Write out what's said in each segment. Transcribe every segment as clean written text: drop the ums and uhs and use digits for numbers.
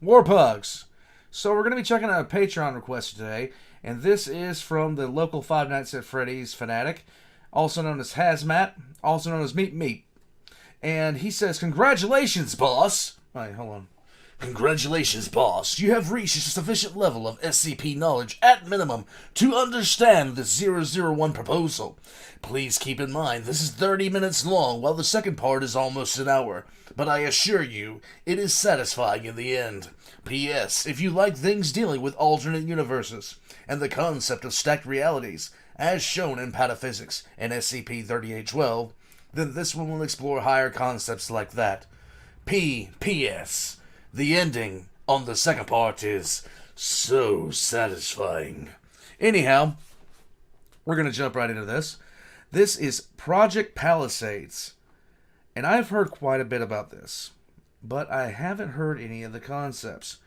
Warpugs. So we're going to be checking out a Patreon request today, and this is from the local Five Nights at Freddy's fanatic, also known as Hazmat, also known as Meat Meat. And he says, "Congratulations, boss." Wait, hold on. "Congratulations, boss. You have reached a sufficient level of SCP knowledge, at minimum, to understand the 001 proposal. Please keep in mind, this is 30 minutes long, while the second part is almost an hour. But I assure you, it is satisfying in the end. P.S. If you like things dealing with alternate universes, and the concept of stacked realities, as shown in Pataphysics and SCP-3812, then this one will explore higher concepts like that. P.S. The ending on the second part is so satisfying." Anyhow, we're going to jump right into this. This is Project Palisades. And I've heard quite a bit about this, but I haven't heard any of the concepts.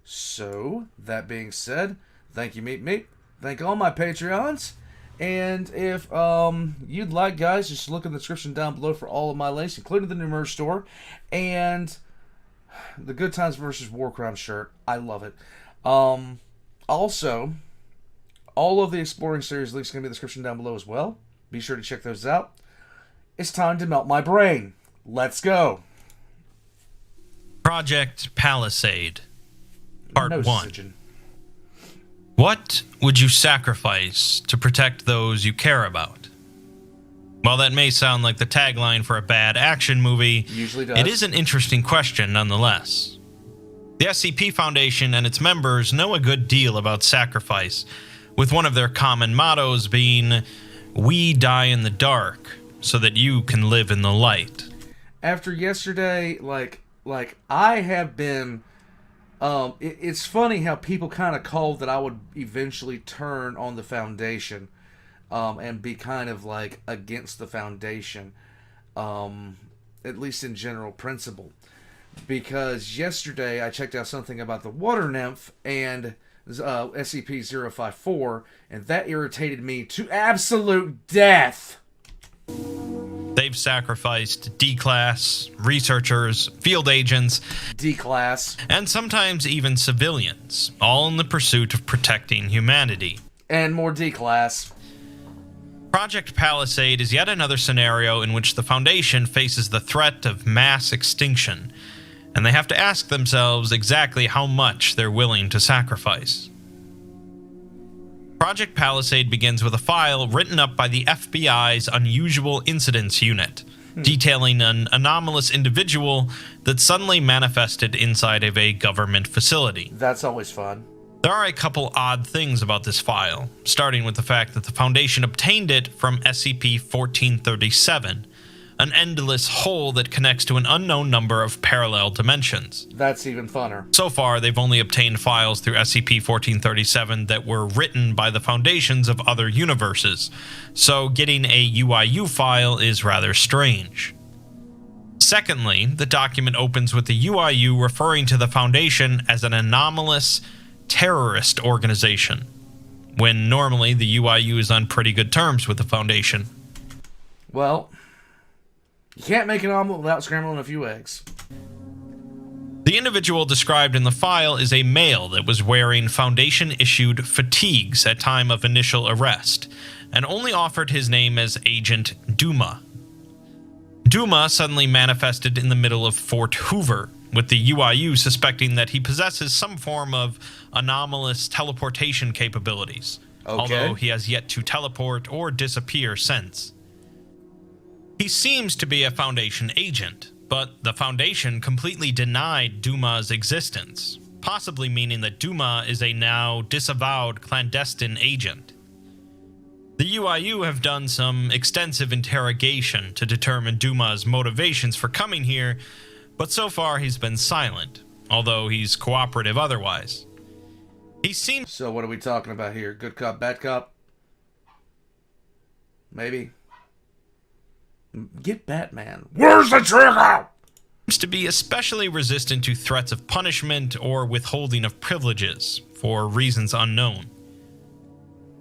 So, that being said, thank you, Meat Meat. Thank all my Patreons. And if you'd like, guys, just look in the description down below for all of my links, including the new merch store and the Good Times vs. War Crime shirt. I love it. Also, all of the Exploring series links are going to be in the description down below as well. Be sure to check those out. It's time to melt my brain. Let's go. Project Palisade, Part 1. Oxygen. What would you sacrifice to protect those you care about? While that may sound like the tagline for a bad action movie, Usually does. it is an interesting question nonetheless. The SCP Foundation and its members know a good deal about sacrifice, with one of their common mottos being, "We die in the dark so that you can live in the light." After yesterday, I have been... it's funny how people kind of called that I would eventually turn on the Foundation and be kind of like against the Foundation, at least in general principle. Because yesterday I checked out something about the water nymph and SCP-054, and that irritated me to absolute death. They've sacrificed D-Class, researchers, field agents, D-Class, and sometimes even civilians, all in the pursuit of protecting humanity. and more D-Class. Project Palisade is yet another scenario in which the Foundation faces the threat of mass extinction, and they have to ask themselves exactly how much they're willing to sacrifice. Project Palisade begins with a file written up by the FBI's Unusual Incidents Unit, detailing an anomalous individual that suddenly manifested inside of a government facility. That's always fun. There are a couple odd things about this file, starting with the fact that the Foundation obtained it from SCP-1437, an endless hole that connects to an unknown number of parallel dimensions. That's even funner. So far, they've only obtained files through SCP-1437 that were written by the Foundations of other universes, so getting a UIU file is rather strange. Secondly, the document opens with the UIU referring to the Foundation as an anomalous terrorist organization, when normally the UIU is on pretty good terms with the Foundation. Well, you can't make an omelet without scrambling a few eggs. The individual described in the file is a male that was wearing Foundation-issued fatigues at time of initial arrest, and only offered his name as Agent Duma. Duma suddenly manifested in the middle of Fort Hoover, with the UIU suspecting that he possesses some form of anomalous teleportation capabilities, although he has yet to teleport or disappear since. He seems to be a Foundation agent, but the Foundation completely denied Duma's existence, possibly meaning that Duma is a now disavowed clandestine agent. The UIU have done some extensive interrogation to determine Duma's motivations for coming here, but so far he's been silent, although he's cooperative otherwise. He seems... So what are we talking about here? Good cop, bad cop? Maybe. Get Batman. Where's the trigger? to be especially resistant to threats of punishment or withholding of privileges, for reasons unknown.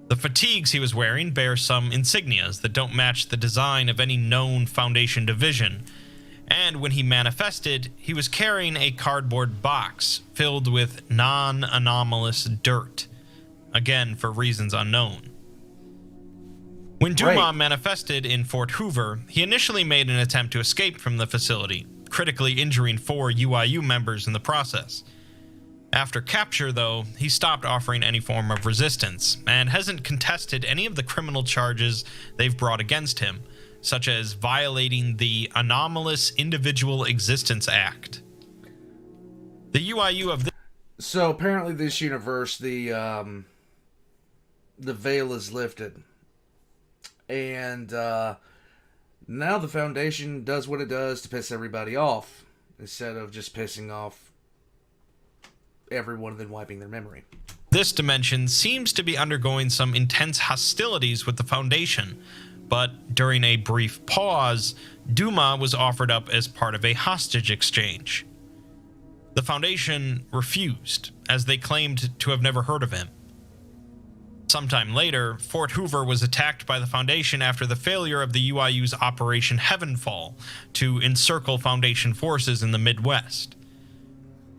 The fatigues he was wearing bear some insignias that don't match the design of any known Foundation division, And when he manifested, he was carrying a cardboard box filled with non-anomalous dirt, again for reasons unknown. When Duma manifested in Fort Hoover, he initially made an attempt to escape from the facility, critically injuring 4 UIU members in the process. After capture, though, he stopped offering any form of resistance, and hasn't contested any of the criminal charges they've brought against him, such as violating the Anomalous Individual Existence Act. The UIU of this... So apparently this universe, the veil is lifted. And now the Foundation does what it does to piss everybody off, instead of just pissing off everyone and then wiping their memory. This dimension seems to be undergoing some intense hostilities with the Foundation, but during a brief pause, Duma was offered up as part of a hostage exchange. The Foundation refused, as they claimed to have never heard of him. Sometime later, Fort Hoover was attacked by the Foundation after the failure of the UIU's Operation Heavenfall to encircle Foundation forces in the Midwest.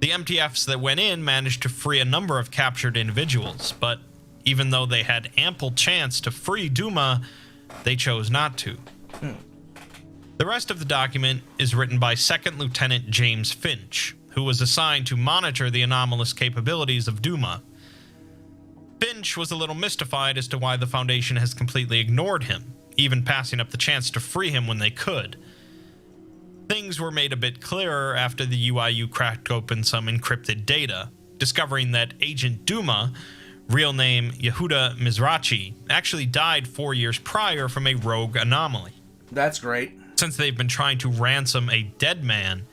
The MTFs that went in managed to free a number of captured individuals, but even though they had ample chance to free Duma, they chose not to. The rest of the document is written by Second Lieutenant James Finch, who was assigned to monitor the anomalous capabilities of Duma. Finch was a little mystified as to why the Foundation has completely ignored him, even passing up the chance to free him when they could. Things were made a bit clearer after the UIU cracked open some encrypted data, discovering that Agent Duma, real name Yehuda Mizrachi, actually died 4 years prior from a rogue anomaly. That's great. Since they've been trying to ransom a dead man,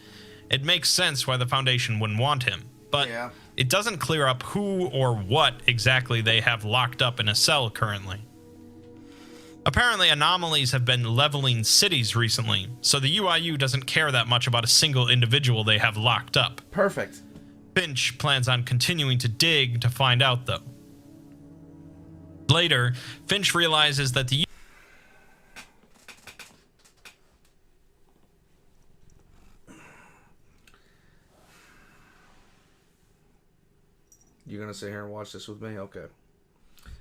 it makes sense why the Foundation wouldn't want him, but it doesn't clear up who or what exactly they have locked up in a cell currently. Apparently, anomalies have been leveling cities recently, so the UIU doesn't care that much about a single individual they have locked up. Perfect. Finch plans on continuing to dig to find out, though. Later, Finch realizes that the You gonna sit here and watch this with me? Okay.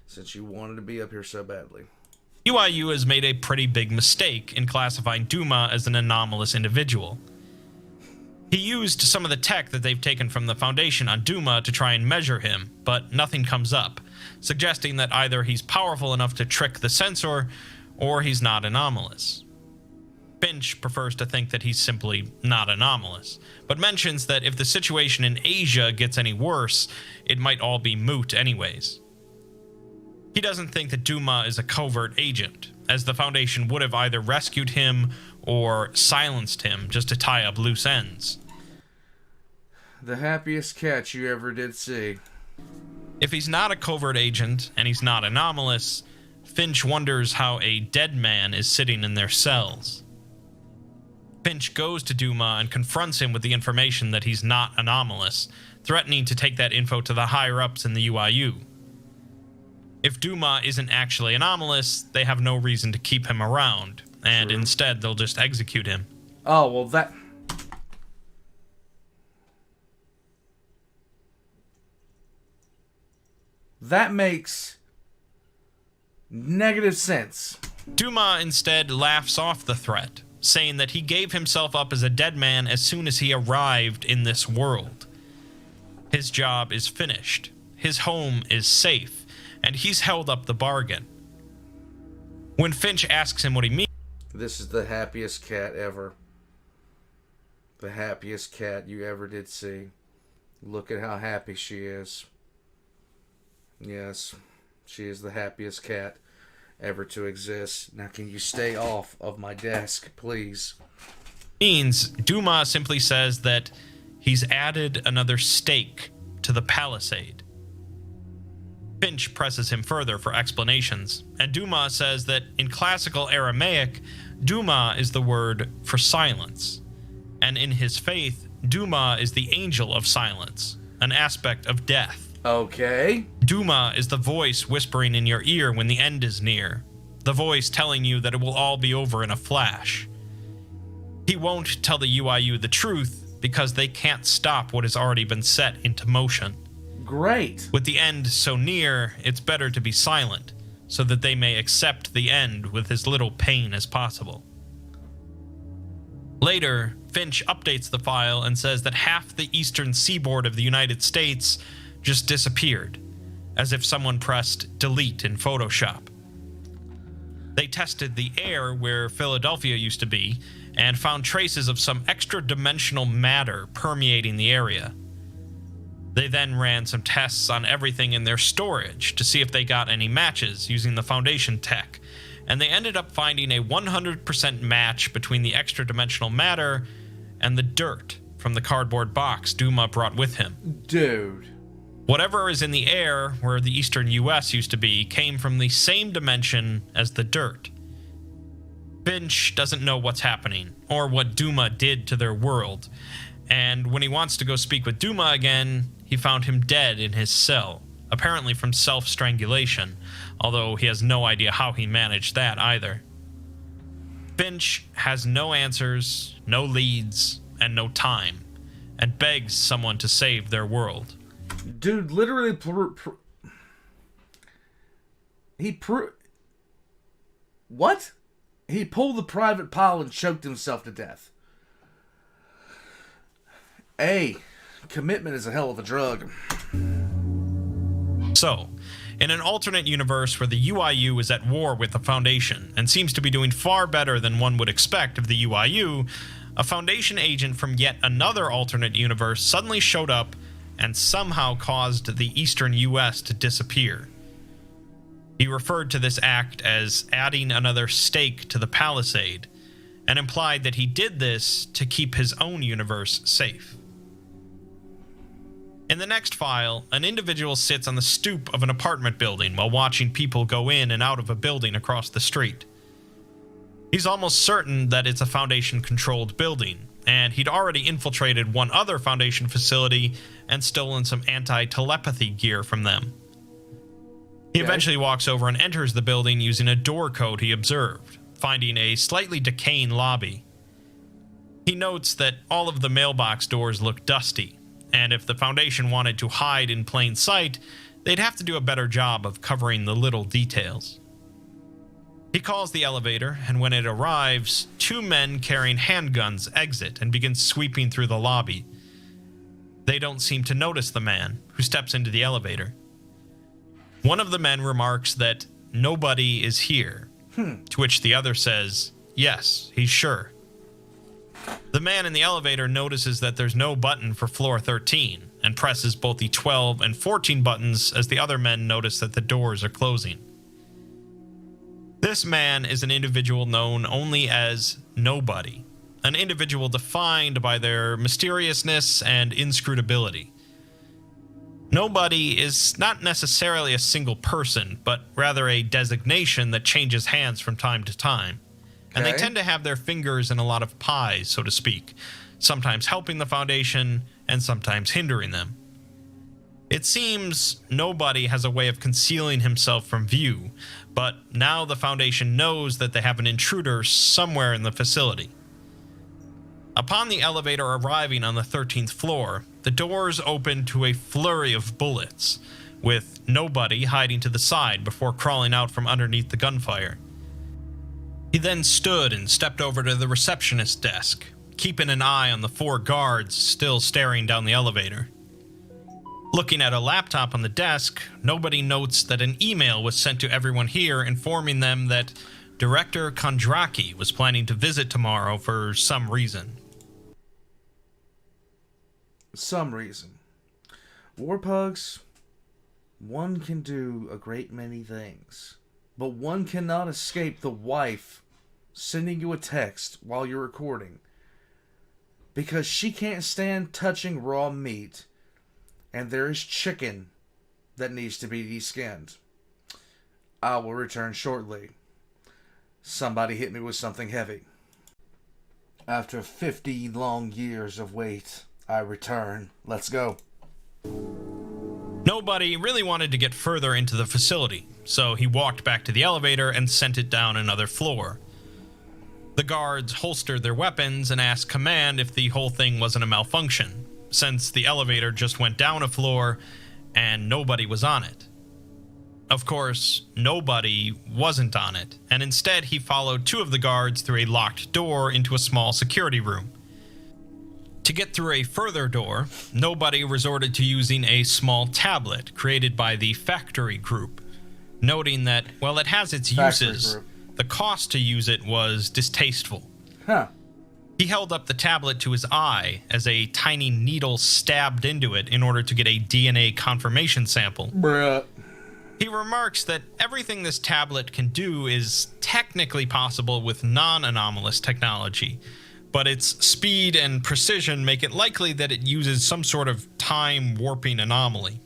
Since you wanted to be up here so badly. UIU has made a pretty big mistake in classifying Duma as an anomalous individual. He used some of the tech that they've taken from the Foundation on Duma to try and measure him, but nothing comes up, suggesting that either he's powerful enough to trick the censor, or he's not anomalous. Finch prefers to think that he's simply not anomalous, but mentions that if the situation in Asia gets any worse, it might all be moot anyways. He doesn't think that Duma is a covert agent, as the Foundation would have either rescued him or silenced him just to tie up loose ends. The happiest cat you ever did see. If he's not a covert agent, and he's not anomalous, Finch wonders how a dead man is sitting in their cells. Finch goes to Duma and confronts him with the information that he's not anomalous, threatening to take that info to the higher-ups in the UIU. If Duma isn't actually anomalous, they have no reason to keep him around, and instead they'll just execute him. Oh, well that makes negative sense. Duma instead laughs off the threat, saying that he gave himself up as a dead man as soon as he arrived in this world. His job is finished, his home is safe, and he's held up the bargain. When Finch asks him what he means... This is the happiest cat ever. The happiest cat you ever did see. Look at how happy she is. Yes, she is the happiest cat ever to exist. Now can you stay off of my desk, please? Duma simply says that he's added another stake to the Palisade. Finch presses him further for explanations, and Duma says that in classical Aramaic, Duma is the word for silence, and in his faith, Duma is the angel of silence, an aspect of death. Okay. Duma is the voice whispering in your ear when the end is near, the voice telling you that it will all be over in a flash. He He won't tell the UIU the truth because they can't stop what has already been set into motion. Great. With the end so near, it's better to be silent, so that they may accept the end with as little pain as possible. Later, Finch updates the file and says that half the eastern seaboard of the United States just disappeared, as if someone pressed delete in Photoshop. They tested the air where Philadelphia used to be and found traces of some extra-dimensional matter permeating the area. They then ran some tests on everything in their storage to see if they got any matches using the Foundation tech, and they ended up finding a 100% match between the extra-dimensional matter and the dirt from the cardboard box Duma brought with him. Dude. Whatever is in the air where the eastern US used to be came from the same dimension as the dirt. Finch doesn't know what's happening, or what Duma did to their world, and when he wants to go speak with Duma again, he found him dead in his cell, apparently from self-strangulation, although he has no idea how he managed that either. Finch has no answers, no leads, and no time, and begs someone to save their world. Dude, literally, what? He pulled the private pile and choked himself to death. Hey, commitment is a hell of a drug. So, in an alternate universe where the UIU is at war with the Foundation and seems to be doing far better than one would expect of the UIU, a Foundation agent from yet another alternate universe suddenly showed up and somehow caused the eastern US to disappear. He referred to this act as adding another stake to the Palisade, and implied that he did this to keep his own universe safe. In the next file, an individual sits on the stoop of an apartment building while watching people go in and out of a building across the street. He's almost certain that it's a Foundation-controlled building, and he'd already infiltrated one other Foundation facility and stolen some anti-telepathy gear from them. He eventually walks over and enters the building using a door code he observed, finding a slightly decaying lobby. He notes that all of the mailbox doors look dusty, and if the Foundation wanted to hide in plain sight, they'd have to do a better job of covering the little details. He calls the elevator, and when it arrives, two men carrying handguns exit and begin sweeping through the lobby. They don't seem to notice the man, who steps into the elevator. One of the men remarks that nobody is here, to which the other says, yes, he's sure. The man in the elevator notices that there's no button for floor 13, and presses both the 12 and 14 buttons as the other men notice that the doors are closing. This man is an individual known only as Nobody, an individual defined by their mysteriousness and inscrutability. Nobody is not necessarily a single person, but rather a designation that changes hands from time to time. And they tend to have their fingers in a lot of pies, so to speak, sometimes helping the Foundation and sometimes hindering them. It seems Nobody has a way of concealing himself from view, but now the Foundation knows that they have an intruder somewhere in the facility. Upon the elevator arriving on the 13th floor, the doors open to a flurry of bullets, with Nobody hiding to the side before crawling out from underneath the gunfire. He then stood and stepped over to the receptionist's desk, keeping an eye on the four guards still staring down the elevator. Looking at a laptop on the desk, Nobody notes that an email was sent to everyone here informing them that Director Kondraki was planning to visit tomorrow for some reason. Some reason. Warpugs, one can do a great many things, but one cannot escape the wife sending you a text while you're recording, because she can't stand touching raw meat, and there is chicken that needs to be deskinned. I will return shortly. Somebody hit me with something heavy. After 50 long years of wait, I return. Let's go. Nobody really wanted to get further into the facility, so he walked back to the elevator and sent it down another floor. The guards holster their weapons and ask command if the whole thing wasn't a malfunction, since the elevator just went down a floor and nobody was on it. Of course, nobody wasn't on it, and instead he followed two of the guards through a locked door into a small security room. To get through a further door, nobody resorted to using a small tablet created by the factory group, noting that, while it has its uses, the cost to use it was distasteful. Huh. He held up the tablet to his eye as a tiny needle stabbed into it in order to get a DNA confirmation sample. Bruh. He remarks that everything this tablet can do is technically possible with non-anomalous technology, but its speed and precision make it likely that it uses some sort of time-warping anomaly.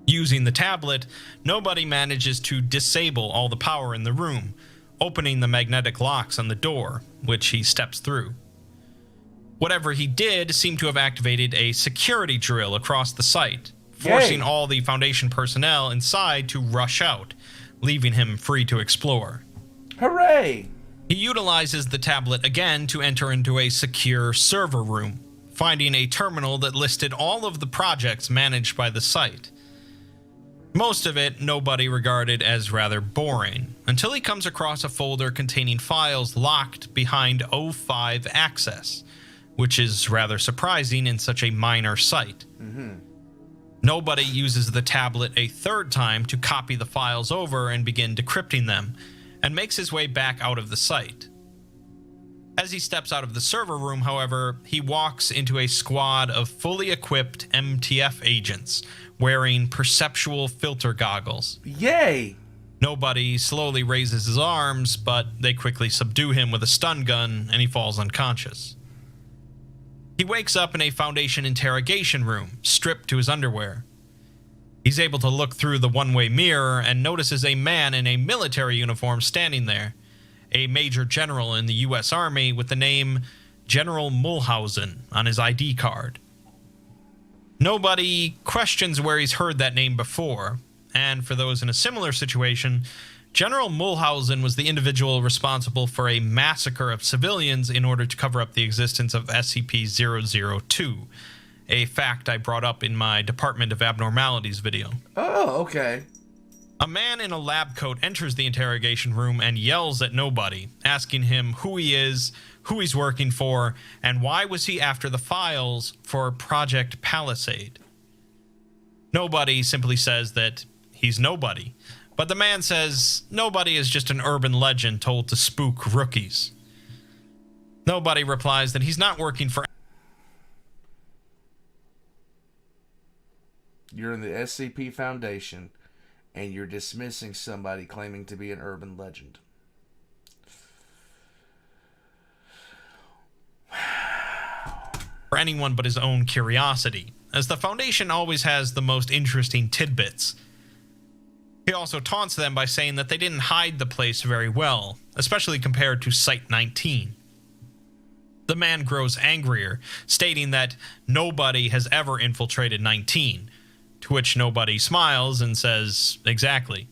Using the tablet, nobody manages to disable all the power in the room, opening the magnetic locks on the door, which he steps through. Whatever he did seemed to have activated a security drill across the site, forcing all the Foundation personnel inside to rush out, leaving him free to explore. Hooray! He utilizes the tablet again to enter into a secure server room, finding a terminal that listed all of the projects managed by the site. Most of it nobody regarded as rather boring, until he comes across a folder containing files locked behind O5 access, which is rather surprising in such a minor site. Nobody uses the tablet a third time to copy the files over and begin decrypting them, and makes his way back out of the site. As he steps out of the server room, however, he walks into a squad of fully equipped MTF agents, wearing perceptual filter goggles. Yay! Nobody slowly raises his arms, but they quickly subdue him with a stun gun, and he falls unconscious. He wakes up in a Foundation interrogation room, stripped to his underwear. He's able to look through the one-way mirror and notices a man in a military uniform standing there, a major general in the U.S. Army with the name General Mulhausen on his ID card. Nobody questions where he's heard that name before, and for those in a similar situation, General Mulhausen was the individual responsible for a massacre of civilians in order to cover up the existence of SCP-002, a fact I brought up in my Department of Abnormalities video. Oh, okay. A man in a lab coat enters the interrogation room and yells at nobody, asking him who he is, who he's working for, and why was he after the files for Project Palisade. Nobody simply says that he's nobody, but the man says nobody is just an urban legend told to spook rookies. Nobody replies that he's not working for... You're in the SCP Foundation, and you're dismissing somebody claiming to be an urban legend. For anyone but his own curiosity, as the Foundation always has the most interesting tidbits. He also taunts them by saying that they didn't hide the place very well, especially compared to Site-19. The man grows angrier, stating that nobody has ever infiltrated 19, to which nobody smiles and says, exactly.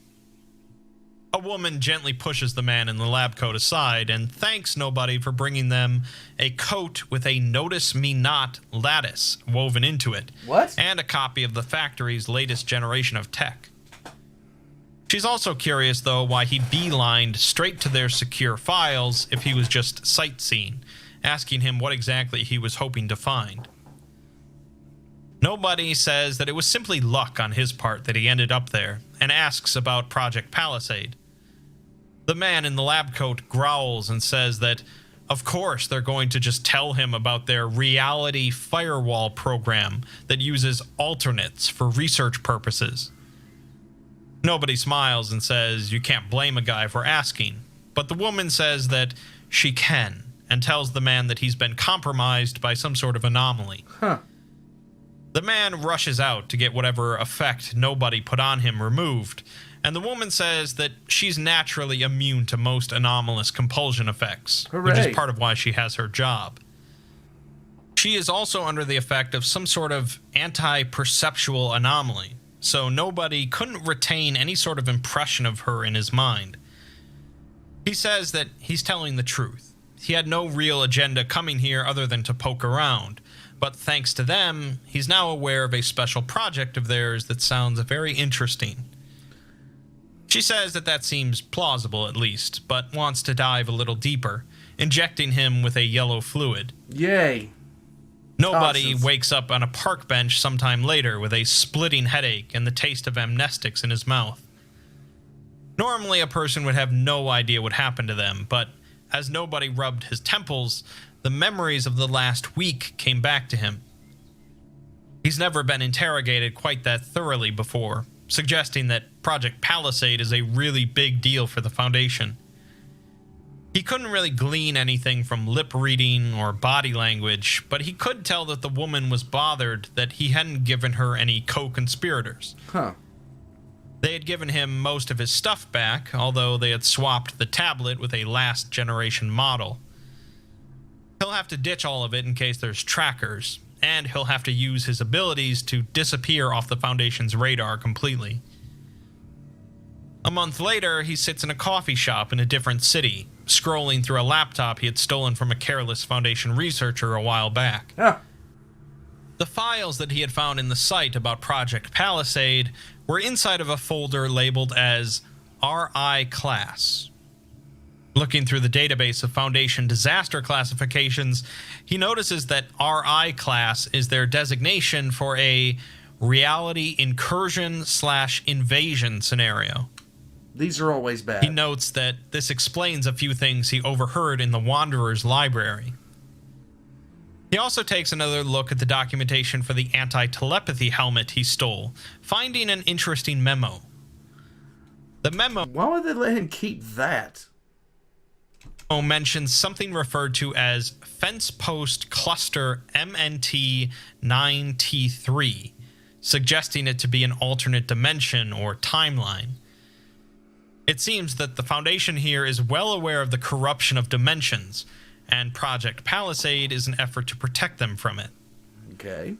A woman gently pushes the man in the lab coat aside and thanks nobody for bringing them a coat with a Notice Me Not lattice woven into it. What? And a copy of the factory's latest generation of tech. She's also curious, though, why he beelined straight to their secure files if he was just sightseeing, asking him what exactly he was hoping to find. Nobody says that it was simply luck on his part that he ended up there, and asks about Project Palisade. The man in the lab coat growls and says that, of course, they're going to just tell him about their reality firewall program that uses alternates for research purposes. Nobody smiles and says you can't blame a guy for asking, but the woman says that she can, and tells the man that he's been compromised by some sort of anomaly. Huh. The man rushes out to get whatever effect nobody put on him removed, and the woman says that she's naturally immune to most anomalous compulsion effects, Hooray. which is part of why she has her job. She is also under the effect of some sort of anti-perceptual anomaly, so nobody couldn't retain any sort of impression of her in his mind. He says that he's telling the truth. He had no real agenda coming here other than to poke around, but thanks to them, he's now aware of a special project of theirs that sounds very interesting. She says that seems plausible at least, but wants to dive a little deeper, injecting him with a yellow fluid. Yay. Nobody Toxins. wakes up on a park bench sometime later with a splitting headache and the taste of amnestics in his mouth. Normally, a person would have no idea what happened to them, but as nobody rubbed his temples, the memories of the last week came back to him. He's never been interrogated quite that thoroughly before, suggesting that Project Palisade is a really big deal for the Foundation. He couldn't really glean anything from lip reading or body language, but he could tell that the woman was bothered that he hadn't given her any co-conspirators. Huh. They had given him most of his stuff back, although they had swapped the tablet with a last-generation model. He'll have to ditch all of it in case there's trackers, and he'll have to use his abilities to disappear off the Foundation's radar completely. A month later, he sits in a coffee shop in a different city, scrolling through a laptop he had stolen from a careless Foundation researcher a while back. Ah. The files that he had found in the site about Project Palisade were inside of a folder labeled as RI Class. Looking through the database of Foundation disaster classifications, he notices that RI Class is their designation for a reality incursion/invasion scenario. These are always bad. He notes that this explains a few things he overheard in the Wanderer's library. He also takes another look at the documentation for the anti-telepathy helmet he stole, finding an interesting memo. The memo Why would they let him keep that? mentions something referred to as Fence Post Cluster MNT-9T3, suggesting it to be an alternate dimension or timeline. It seems that the Foundation here is well aware of the corruption of dimensions, and Project Palisade is an effort to protect them from it. Okay.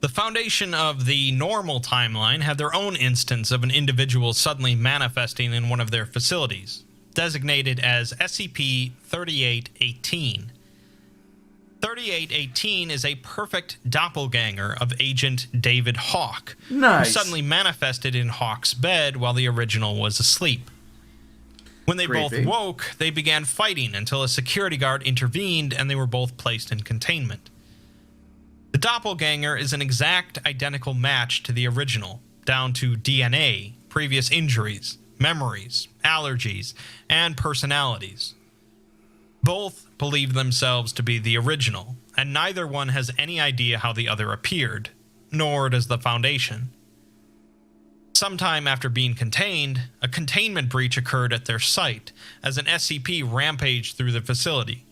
The Foundation of the normal timeline had their own instance of an individual suddenly manifesting in one of their facilities, designated as SCP-3818. 3818 is a perfect doppelganger of Agent David Hawk, Nice. who suddenly manifested in Hawk's bed while the original was asleep. When they Creepy. both woke, they began fighting until a security guard intervened and they were both placed in containment. The doppelganger is an exact identical match to the original, down to DNA, previous injuries, memories, allergies, and personalities. Both believe themselves to be the original, and neither one has any idea how the other appeared, nor does the Foundation. Sometime after being contained, a containment breach occurred at their site, as an SCP rampaged through the facility.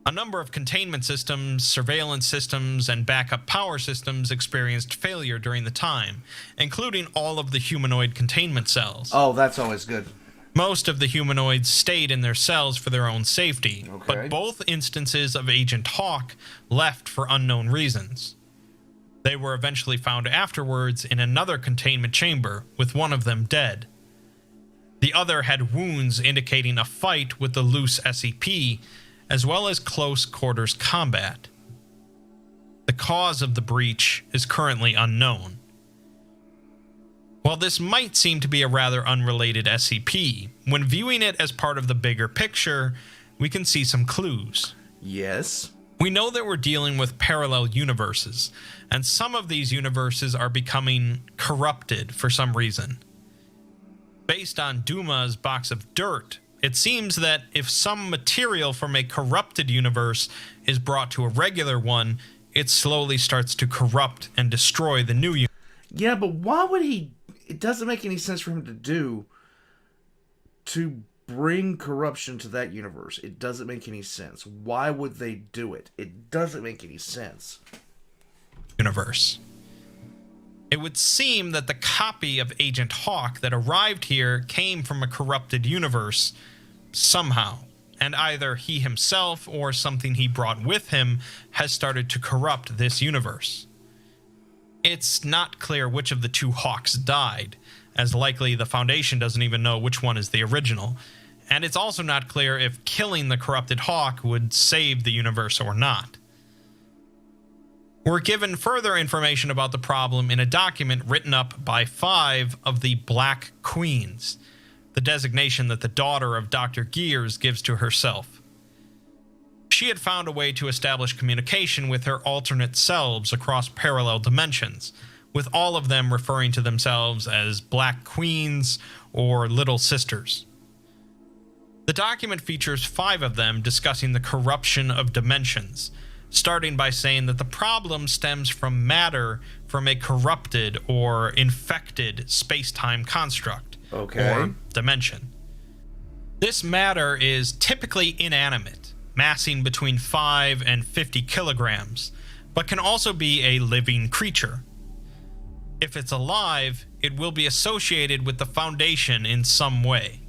A number of containment systems, surveillance systems, and backup power systems experienced failure during the time, including all of the humanoid containment cells. Oh, that's always good. Most of the humanoids stayed in their cells for their own safety, Okay. but both instances of Agent Hawk left for unknown reasons. They were eventually found afterwards in another containment chamber, with one of them dead. The other had wounds indicating a fight with the loose SCP, as well as close quarters combat. The cause of the breach is currently unknown. While this might seem to be a rather unrelated SCP, when viewing it as part of the bigger picture, we can see some clues. Yes. We know that we're dealing with parallel universes, and some of these universes are becoming corrupted for some reason. Based on Duma's box of dirt, it seems that if some material from a corrupted universe is brought to a regular one, it slowly starts to corrupt and destroy the new universe. Yeah, but why would he... It doesn't make any sense for him to bring corruption to that universe. It doesn't make any sense. Why would they do it? It doesn't make any sense. Universe. It would seem that the copy of Agent Hawk that arrived here came from a corrupted universe somehow, and either he himself or something he brought with him has started to corrupt this universe. It's not clear which of the two Hawks died, as likely the Foundation doesn't even know which one is the original, and it's also not clear if killing the corrupted Hawk would save the universe or not. We're given further information about the problem in a document written up by 5 of the Black Queens, the designation that the daughter of Dr. Gears gives to herself. She had found a way to establish communication with her alternate selves across parallel dimensions, with all of them referring to themselves as Black Queens or Little Sisters. The document features 5 of them discussing the corruption of dimensions, starting by saying that the problem stems from matter from a corrupted or infected space-time construct, or dimension. This matter is typically inanimate, massing between 5 and 50 kilograms, but can also be a living creature. If it's alive, it will be associated with the Foundation in some way.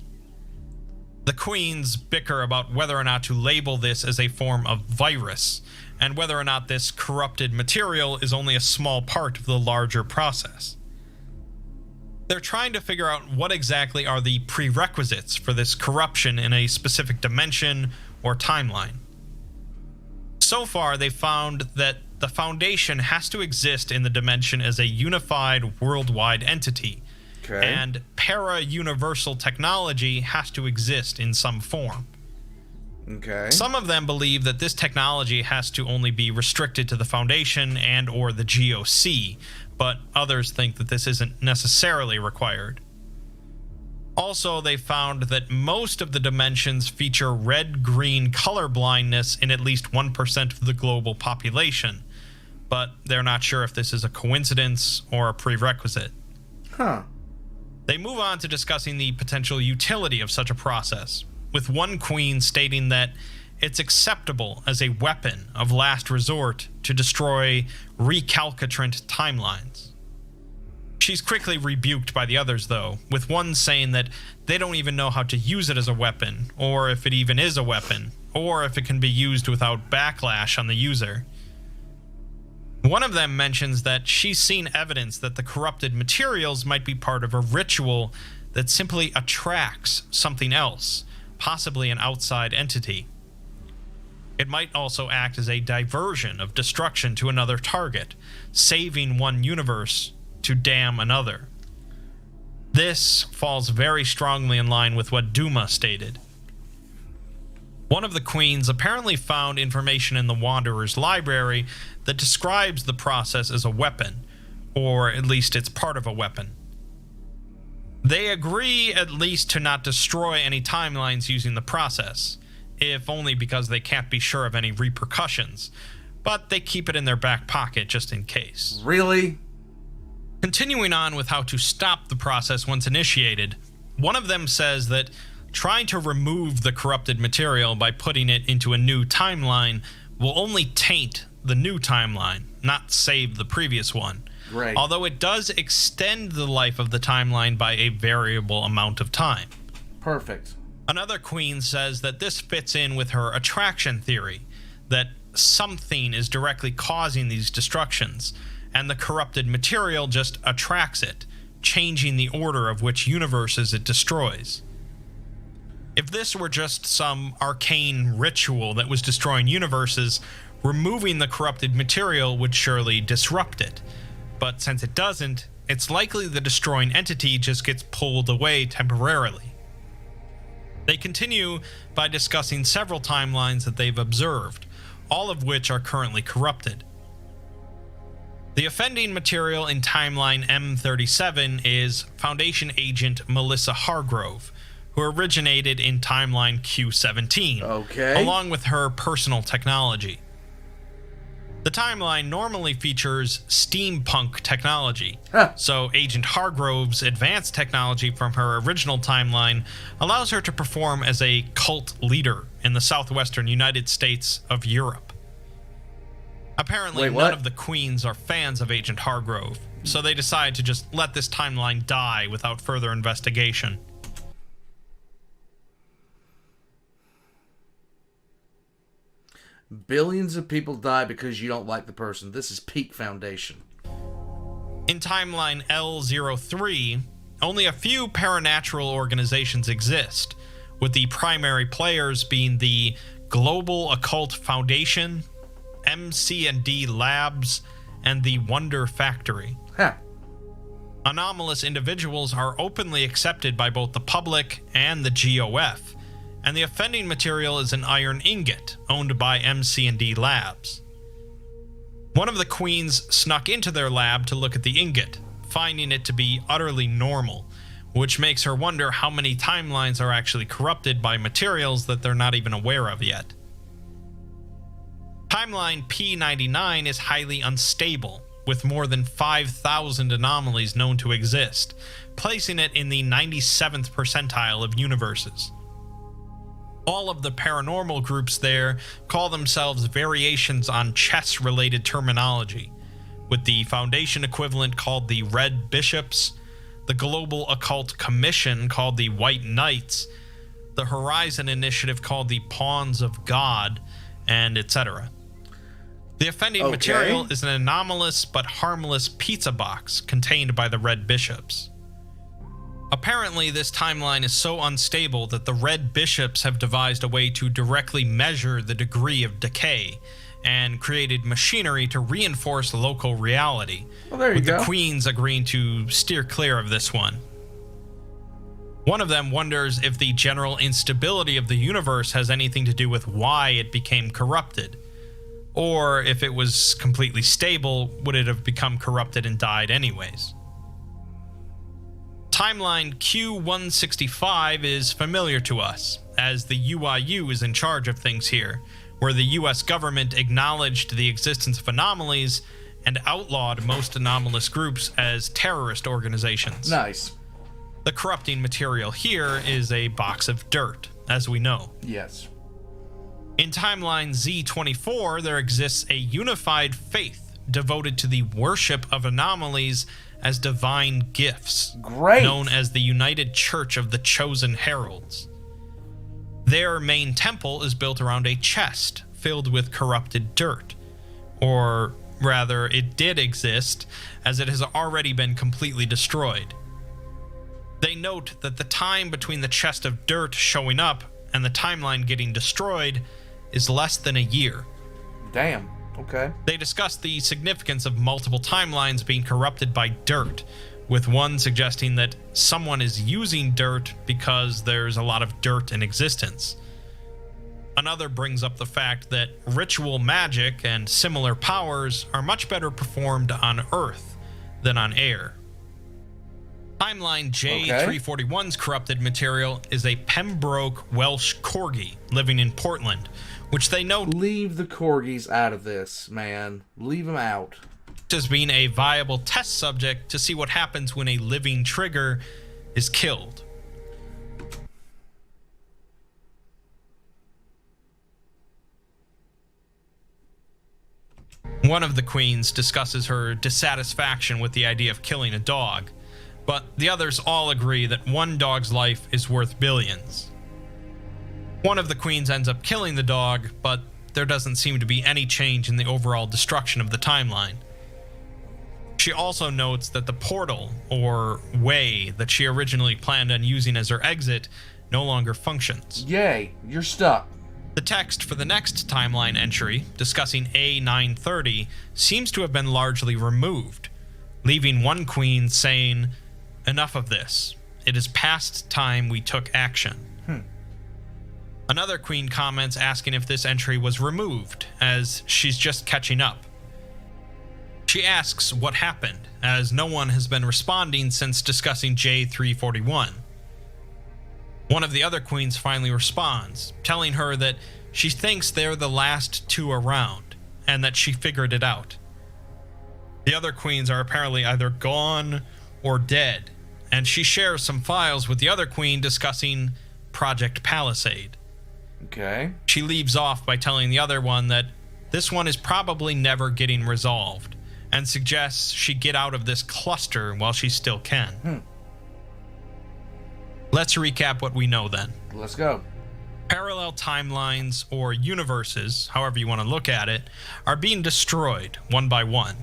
The Queens bicker about whether or not to label this as a form of virus, and whether or not this corrupted material is only a small part of the larger process. They're trying to figure out what exactly are the prerequisites for this corruption in a specific dimension or timeline. So far, they've found that the Foundation has to exist in the dimension as a unified worldwide entity, and para-universal technology has to exist in some form. Some of them believe that this technology has to only be restricted to the Foundation and or the GOC, but others think that this isn't necessarily required. Also, they found that most of the dimensions feature red-green color blindness in at least 1% of the global population, but they're not sure if this is a coincidence or a prerequisite. They move on to discussing the potential utility of such a process, with one queen stating that it's acceptable as a weapon of last resort to destroy recalcitrant timelines. She's quickly rebuked by the others, though, with one saying that they don't even know how to use it as a weapon, or if it even is a weapon, or if it can be used without backlash on the user. One of them mentions that she's seen evidence that the corrupted materials might be part of a ritual that simply attracts something else, possibly an outside entity. It might also act as a diversion of destruction to another target, saving one universe to damn another. This falls very strongly in line with what Duma stated. One of the queens apparently found information in the Wanderer's library that describes the process as a weapon, or at least it's part of a weapon. They agree at least to not destroy any timelines using the process, if only because they can't be sure of any repercussions, but they keep it in their back pocket just in case. Really? Continuing on with how to stop the process once initiated, one of them says that trying to remove the corrupted material by putting it into a new timeline will only taint the new timeline, not save the previous one. Right. Although it does extend the life of the timeline by a variable amount of time. Perfect. Another queen says that this fits in with her attraction theory, that something is directly causing these destructions, and the corrupted material just attracts it, changing the order of which universes it destroys. If this were just some arcane ritual that was destroying universes, removing the corrupted material would surely disrupt it. But since it doesn't, it's likely the destroying entity just gets pulled away temporarily. They continue by discussing several timelines that they've observed, all of which are currently corrupted. The offending material in timeline M37 is Foundation agent Melissa Hargrove, who originated in timeline Q17, along with her personal technology. The timeline normally features steampunk technology, so Agent Hargrove's advanced technology from her original timeline allows her to perform as a cult leader in the southwestern United States of Europe. Apparently, none of the queens are fans of Agent Hargrove, so they decide to just let this timeline die without further investigation. Billions of people die because you don't like the person. This is peak Foundation. In timeline L03, only a few paranatural organizations exist, with the primary players being the Global Occult Foundation, MC&D Labs, and the Wonder Factory. Huh. Anomalous individuals are openly accepted by both the public and the GOF, and the offending material is an iron ingot owned by MC&D Labs. One of the queens snuck into their lab to look at the ingot, finding it to be utterly normal, which makes her wonder how many timelines are actually corrupted by materials that they're not even aware of yet. Timeline P99 is highly unstable, with more than 5,000 anomalies known to exist, placing it in the 97th percentile of universes. All of the paranormal groups there call themselves variations on chess-related terminology, with the Foundation equivalent called the Red Bishops, the Global Occult Commission called the White Knights, the Horizon Initiative called the Pawns of God, and etc. The offending material is an anomalous but harmless pizza box contained by the Red Bishops. Apparently, this timeline is so unstable that the Red Bishops have devised a way to directly measure the degree of decay, and created machinery to reinforce local reality, with the queens agreeing to steer clear of this one. One of them wonders if the general instability of the universe has anything to do with why it became corrupted, or if it was completely stable, would it have become corrupted and died anyways? Timeline Q165 is familiar to us, as the UIU is in charge of things here, where the US government acknowledged the existence of anomalies and outlawed most anomalous groups as terrorist organizations. Nice. The corrupting material here is a box of dirt, as we know. Yes. In timeline Z24, there exists a unified faith devoted to the worship of anomalies as divine gifts, Great. known as the United Church of the Chosen Heralds. Their main temple is built around a chest filled with corrupted dirt, or rather, it did exist, as it has already been completely destroyed. They note that the time between the chest of dirt showing up and the timeline getting destroyed is less than a year. Damn. Okay. They discuss the significance of multiple timelines being corrupted by dirt, with one suggesting that someone is using dirt because there's a lot of dirt in existence. Another brings up the fact that ritual magic and similar powers are much better performed on Earth than on air. Timeline J341's corrupted material is a Pembroke Welsh Corgi living in Portland, which they note Leave the corgis out of this, man. Leave them out. as being a viable test subject to see what happens when a living trigger is killed. One of the queens discusses her dissatisfaction with the idea of killing a dog, but the others all agree that one dog's life is worth billions. One of the queens ends up killing the dog, but there doesn't seem to be any change in the overall destruction of the timeline. She also notes that the portal, or way, that she originally planned on using as her exit no longer functions. Yay, you're stuck. The text for the next timeline entry, discussing A930, seems to have been largely removed, leaving one queen saying, "Enough of this. It is past time we took action." Another queen comments asking if this entry was removed, as she's just catching up. She asks what happened, as no one has been responding since discussing J341. One of the other queens finally responds, telling her that she thinks they're the last two around, and that she figured it out. The other queens are apparently either gone or dead, and she shares some files with the other queen discussing Project Palisade. Okay. She leaves off by telling the other one that this one is probably never getting resolved, and suggests she get out of this cluster while she still can. Let's recap what we know then. Let's go. Parallel timelines, or universes, however you want to look at it, are being destroyed one by one.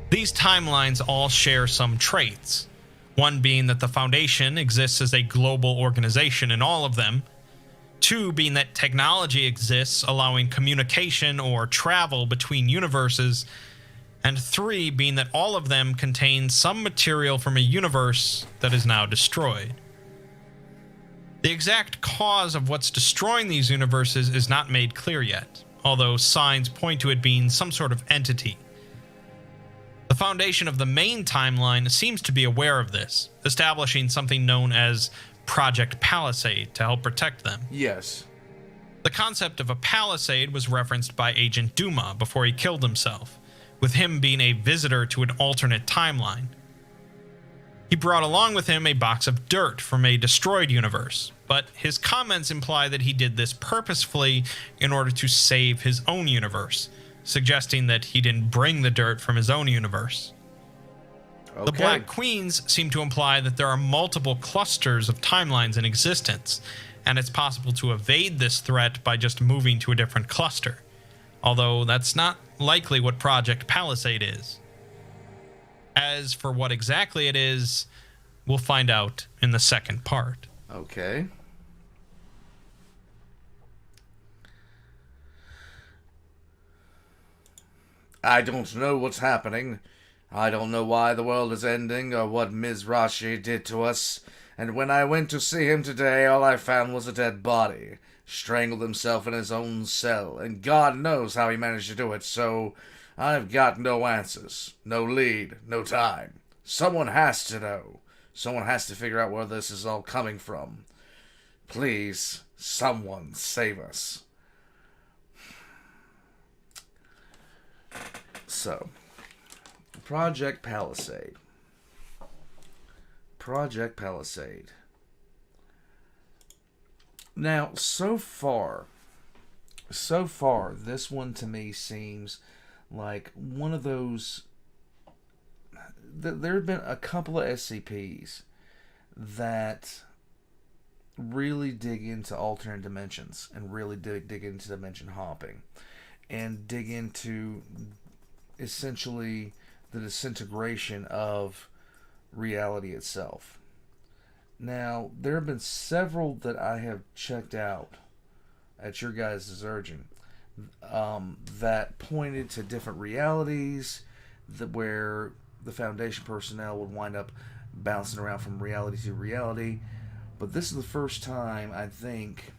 These timelines all share some traits, One being that the Foundation exists as a global organization in all of them. Two being that technology exists allowing communication or travel between universes. And three being that all of them contain some material from a universe that is now destroyed. The exact cause of what's destroying these universes is not made clear yet, although signs point to it being some sort of entity. The Foundation of the main timeline seems to be aware of this, establishing something known as Project Palisade to help protect them. Yes. The concept of a palisade was referenced by Agent Duma before he killed himself, with him being a visitor to an alternate timeline. He brought along with him a box of dirt from a destroyed universe, but his comments imply that he did this purposefully in order to save his own universe, suggesting that he didn't bring the dirt from his own universe. Okay. The Black Queens seem to imply that there are multiple clusters of timelines in existence, and it's possible to evade this threat by just moving to a different cluster, although that's not likely what Project Palisade is. As for what exactly it is, we'll find out in the second part. Okay. I don't know what's happening. I don't know why the world is ending or what Ms. Rashi did to us. And when I went to see him today, all I found was a dead body. Strangled himself in his own cell. And God knows how he managed to do it, so I've got no answers. No lead. No time. Someone has to know. Someone has to figure out where this is all coming from. Please, someone save us. So, Project Palisade. Project Palisade. Now, so far, this one to me seems like one of those. There have been a couple of SCPs that really dig into alternate dimensions and really dig into dimension hopping and dig into essentially the disintegration of reality itself. Now, there have been several that I have checked out at your guys' urging that pointed to different realities where the Foundation personnel would wind up bouncing around from reality to reality. But this is the first time, I think,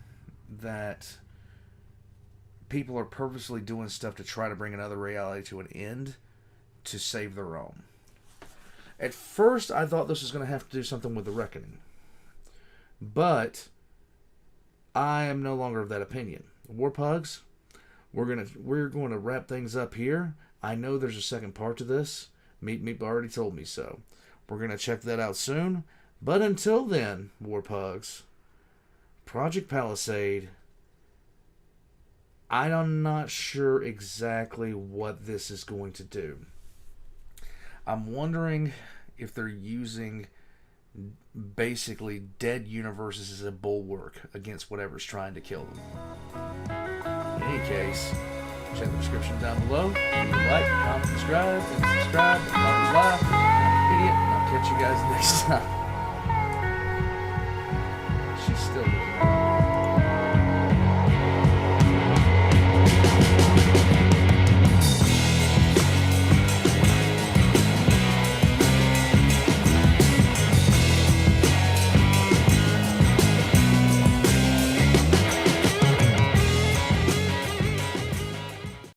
that people are purposely doing stuff to try to bring another reality to an end to save their own. At first, I thought this was going to have to do something with the Reckoning. But I am no longer of that opinion. Warpugs, we're going to wrap things up here. I know there's a second part to this. Meep already told me so. We're going to check that out soon. But until then, Warpugs, Project Palisade, I'm not sure exactly what this is going to do. I'm wondering if they're using basically dead universes as a bulwark against whatever's trying to kill them. In any case, check the description down below. Like, comment, subscribe, blah, blah, blah. I'm an idiot, and I'll catch you guys next time. She's still looking at me.